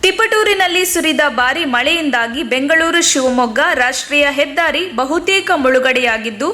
ತಿಪಟೂರಿನಲ್ಲಿ ಸುರಿದ ಭಾರೀ ಮಳೆಯಿಂದಾಗಿ ಬೆಂಗಳೂರು ಶಿವಮೊಗ್ಗ ರಾಷ್ಟ್ರೀಯ ಹೆದ್ದಾರಿ ಬಹುತೇಕ ಮುಳುಗಡೆಯಾಗಿದ್ದು,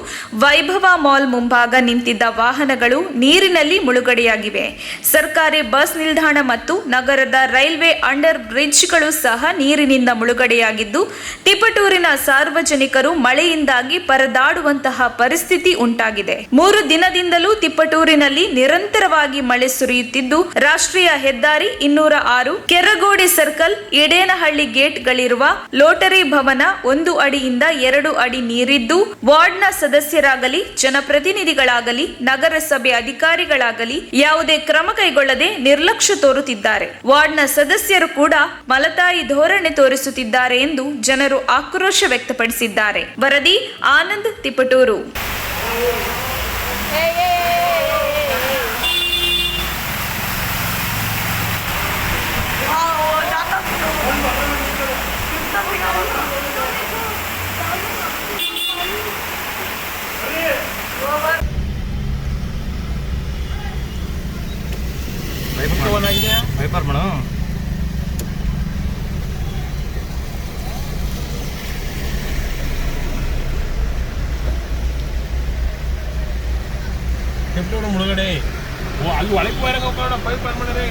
ವೈಭವ ಮಾಲ್ ಮುಂಭಾಗ ನಿಂತಿದ್ದ ವಾಹನಗಳು ನೀರಿನಲ್ಲಿ ಮುಳುಗಡೆಯಾಗಿವೆ. ಸರ್ಕಾರಿ ಬಸ್ ನಿಲ್ದಾಣ ಮತ್ತು ನಗರದ ರೈಲ್ವೆ ಅಂಡರ್ ಬ್ರಿಡ್ಜ್ಗಳು ಸಹ ನೀರಿನಿಂದ ಮುಳುಗಡೆಯಾಗಿದ್ದು, ತಿಪಟೂರಿನ ಸಾರ್ವಜನಿಕರು ಮಳೆಯಿಂದಾಗಿ ಪರದಾಡುವಂತಹ ಪರಿಸ್ಥಿತಿ ಉಂಟಾಗಿದೆ. 3 ದಿನದಿಂದಲೂ ತಿಪಟೂರಿನಲ್ಲಿ ನಿರಂತರವಾಗಿ ಮಳೆ ಸುರಿಯುತ್ತಿದ್ದು, ರಾಷ್ಟ್ರೀಯ ಹೆದ್ದಾರಿ 206 ಕೆರಗೋಡಿ ಸರ್ಕಲ್, ಎಡೇನಹಳ್ಳಿ ಗೇಟ್ಗಳಿರುವ ಲೋಟರಿ ಭವನ 1 ಅಡಿಯಿಂದ 2 ಅಡಿ ನೀರಿದ್ದು, ವಾರ್ಡ್ನ ಸದಸ್ಯರಾಗಲಿ ಜನಪ್ರತಿನಿಧಿಗಳಾಗಲಿ ನಗರಸಭೆ ಅಧಿಕಾರಿಗಳಾಗಲಿ ಯಾವುದೇ ಕ್ರಮ ಕೈಗೊಳ್ಳದೆ ನಿರ್ಲಕ್ಷ್ಯ ತೋರುತ್ತಿದ್ದಾರೆ. ವಾರ್ಡ್ನ ಸದಸ್ಯರು ಕೂಡ ಮಲತಾಯಿ ಧೋರಣೆ ತೋರಿಸುತ್ತಿದ್ದಾರೆ ಎಂದು ಜನರು ಆಕ್ರೋಶ ವ್ಯಕ್ತಪಡಿಸಿದ್ದಾರೆ. ವರದಿ ಆನಂದ್, ತಿಪಟೂರು. ವೈಪರ್ ಮೇಡಮ್ ಮುಳುಗಡೆ ಅಲ್ಲಿ ಒಳಗೆ ಪೈಪ್ ಮಾಡಿರಿ.